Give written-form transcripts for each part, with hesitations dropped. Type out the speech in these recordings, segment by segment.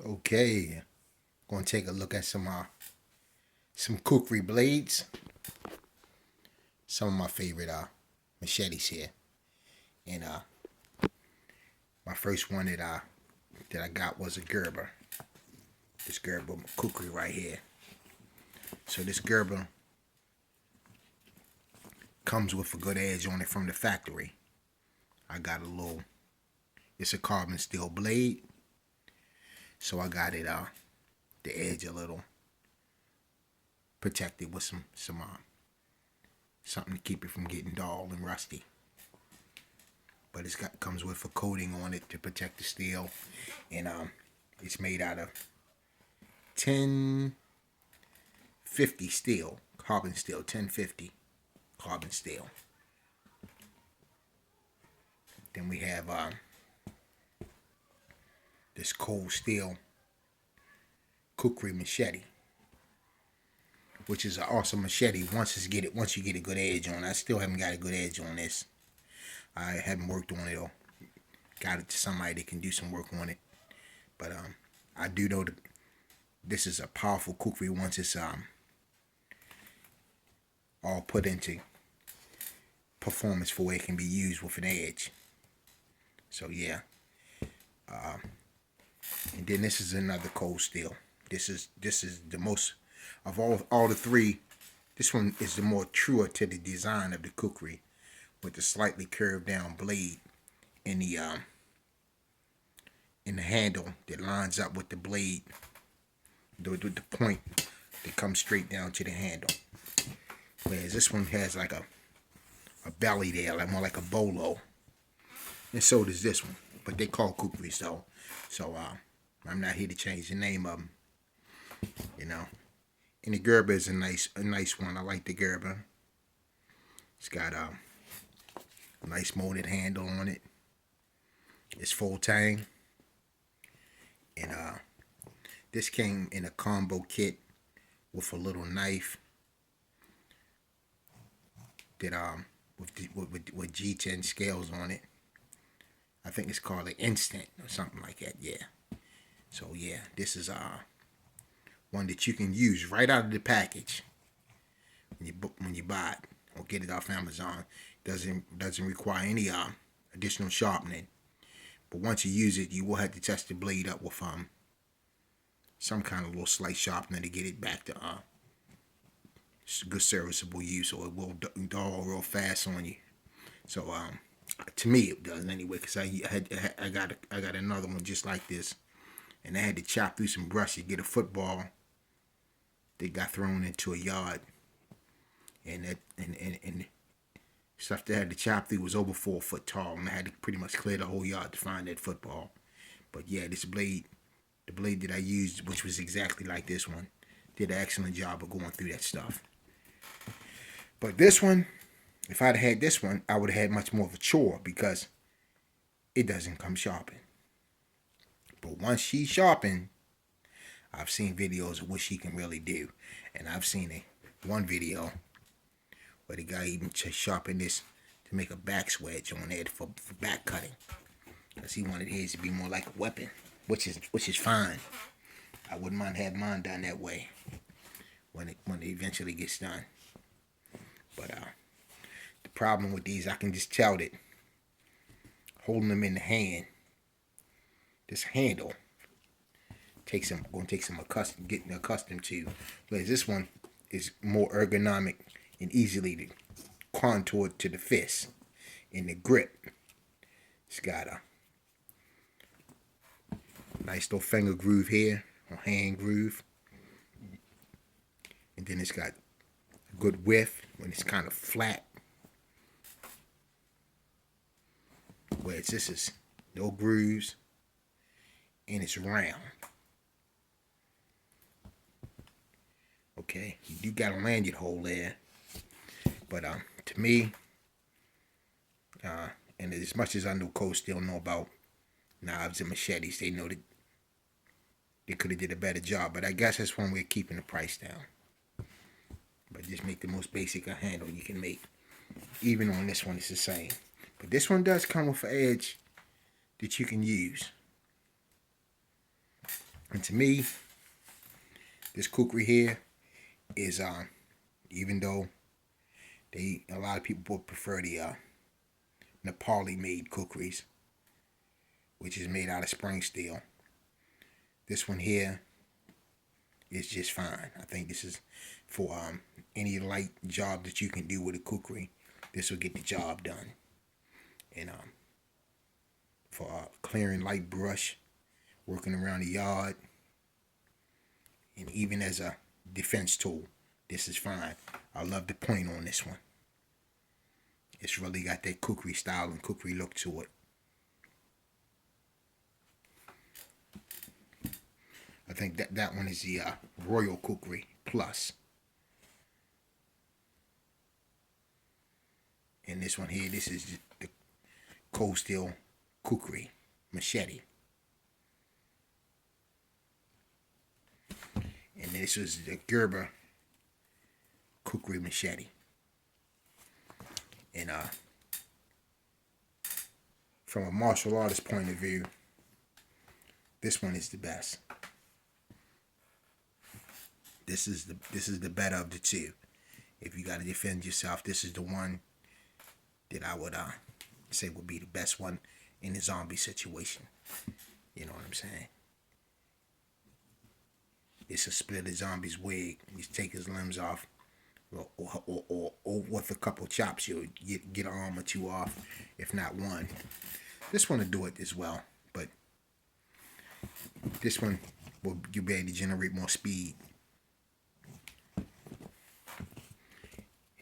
Okay, gonna take a look at some kukri blades. Some of my favorite machetes here, and my first one that I got was a Gerber. This Gerber kukri right here. So this Gerber comes with a good edge on it from the factory. I got a little. It's a carbon steel blade, so I got it the edge a little protected with some something to keep it from getting dull and rusty. But comes with a coating on it to protect the steel, and it's made out of 1050 steel, carbon steel, 1050 carbon steel. Then we have this cold steel Kukri Machete, which is an awesome machete once you get a good edge on it. I still haven't got a good edge on this. I haven't worked on it or got it to somebody that can do some work on it. But I do know that this is a powerful kukri once it's all put into performance for where it can be used with an edge. So yeah. And then this is another cold steel. This is the most of all the three. This one is the more truer to the design of the kukri, with the slightly curved down blade in the handle that lines up with the blade, with the point that comes straight down to the handle. Whereas this one has like a belly there, like more like a bolo, and so does this one. But they call kukris though, so I'm not here to change the name of them, you know. And the Gerber is a nice one. I like the Gerber. It's got a nice molded handle on it. It's full Tang, and this came in a combo kit with a little knife that with G10 scales on it. I think it's called an instant or something like that. Yeah. So yeah, this is one that you can use right out of the package when you buy it or get it off Amazon. Doesn't require any additional sharpening. But once you use it, you will have to test the blade up with some kind of little slight sharpener to get it back to good serviceable use, or it will dull real fast on you. So to me it does anyway, because I got another one just like this, and I had to chop through some brush to get a football that got thrown into a yard, and stuff that I had to chop through was over 4 foot tall, and I had to pretty much clear the whole yard to find that football. But yeah, this blade, the blade that I used, which was exactly like this one, did an excellent job of going through that stuff. But this one, if I'd had this one, I would have had much more of a chore, because it doesn't come sharpened. But once she's sharpened, I've seen videos of what she can really do. And I've seen one video where the guy even sharpened this to make a back swedge on it for back cutting, because he wanted his to be more like a weapon, which is fine. I wouldn't mind having mine done that way when it eventually gets done. But the problem with these, I can just tell that holding them in the hand, this handle going to take some getting accustomed to. Whereas this one is more ergonomic and easily contoured to the fist. In the grip, it's got a nice little finger groove here, or hand groove, and then it's got a good width when it's kind of flat. Whereas this is no grooves, and it's round. Okay, you do got a lanyard hole there, but to me, and as much as I know Cole still know about knives and machetes, they know that they could have did a better job. But I guess that's one way of keeping the price down. But just make the most basic handle you can make. Even on this one, it's the same. But this one does come with an edge that you can use. And to me, this kukri here is even though a lot of people would prefer the Nepali made kukris, which is made out of spring steel. This one here is just fine. I think this is for any light job that you can do with a kukri. This will get the job done. And for clearing light brush, working around the yard, and even as a defense tool, this is fine. I love the point on this one. It's really got that kukri style and kukri look to it. I think that one is the Royal Kukri Plus. And this one here, this is the cold steel Kukri Machete. And this was the Gerber Kukri Machete. And from a martial artist point of view, this one is the best. This is the better of the two. If you got to defend yourself, this is the one that I would say would be the best one in the zombie situation. You know what I'm saying? It's a split a zombie's wig. You take his limbs off, or with a couple chops, you'll get an arm or two off, if not one. This one will do it as well, but this one you'll be able to generate more speed.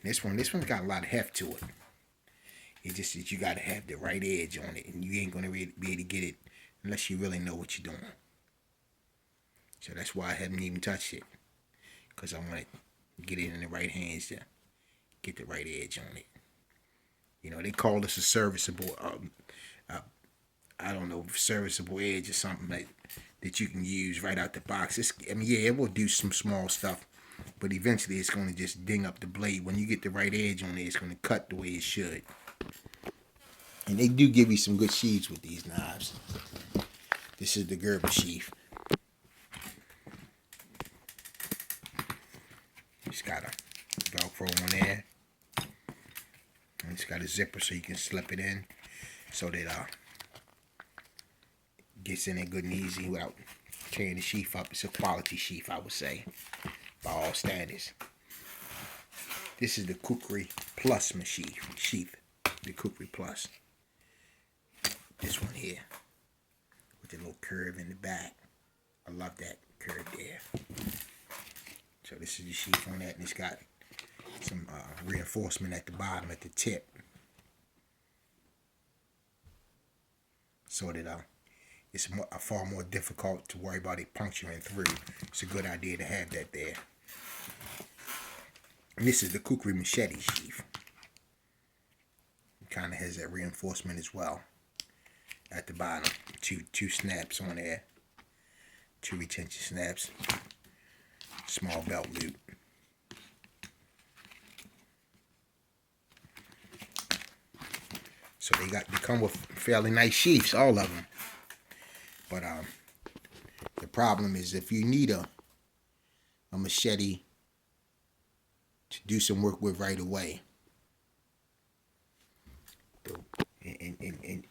This one's got a lot of heft to it. It's just that you got to have the right edge on it, and you ain't going to be able to get it unless you really know what you're doing. So that's why I haven't even touched it, because I want to get it in the right hands to get the right edge on it. You know, they call this a serviceable, I don't know, serviceable edge or something that you can use right out the box. Yeah, it will do some small stuff, but eventually it's going to just ding up the blade. When you get the right edge on it, it's going to cut the way it should. And they do give you some good sheaths with these knives. This is the Gerber sheath. It's got a Velcro on there. And it's got a zipper so you can slip it in so that it gets in there good and easy without tearing the sheath up. It's a quality sheath, I would say, by all standards. This is the Kukri Plus Machete sheath. The Kukri Plus. This one here with the little curve in the back. I love that curve there. So this is the sheath on that, and it's got some reinforcement at the bottom, at the tip, so that it's far more difficult to worry about it puncturing through. It's a good idea to have that there. And this is the Kukri Machete sheath. It kind of has that reinforcement as well at the bottom. Two snaps on there, 2 retention snaps, small belt loop. So they come with fairly nice sheaths, all of them. But the problem is, if you need a machete to do some work with right away, and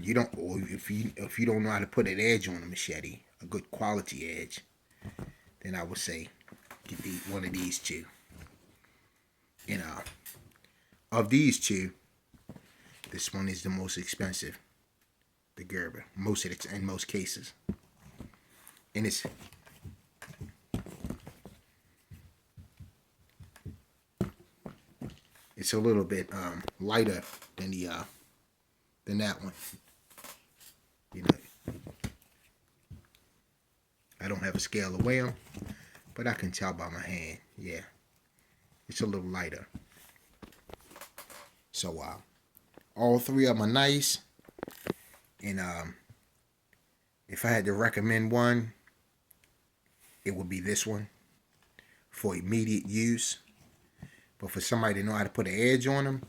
you don't, or if you don't know how to put an edge on a machete, a good quality edge, then I would say get one of these two. And of these two, this one is the most expensive, the Gerber, in most cases. And it's a little bit lighter than that one. You know, I don't have a scale to weigh them, but I can tell by my hand. Yeah, it's a little lighter. So all three of them are nice, and if I had to recommend one, it would be this one for immediate use. But for somebody to know how to put an edge on them,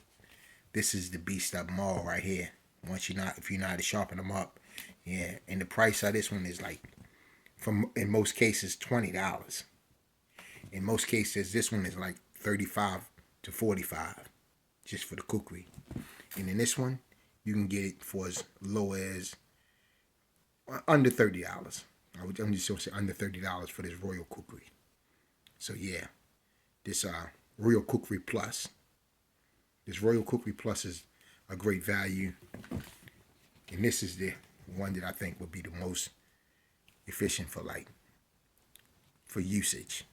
this is the beast of them all right here. If you know how to sharpen them up, yeah. And the price of this one is like in most cases $20. In most cases, this one is like 35 to 45 just for the kukri. And in this one, you can get it for as low as under $30. I'm just gonna say under $30 for this Royal Kukri. So yeah, this Royal Kukri Plus. This Royal Kukri Plus is a great value, and this is the one that I think would be the most efficient for usage.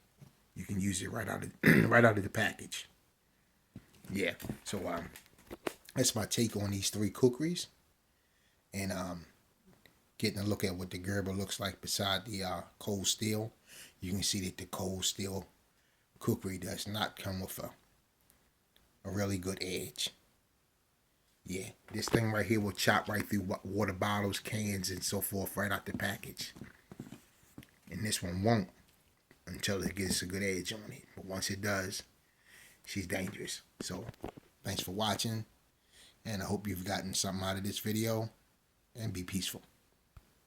You can use it right out of right out of the package. Yeah. So that's my take on these three kukris, and getting a look at what the Gerber looks like beside the cold steel. You can see that the cold steel kukri does not come with a really good edge. Yeah, this thing right here will chop right through water bottles, cans, and so forth right out the package. And this one won't until it gets a good edge on it. But once it does, she's dangerous. So, thanks for watching, and I hope you've gotten something out of this video, and be peaceful.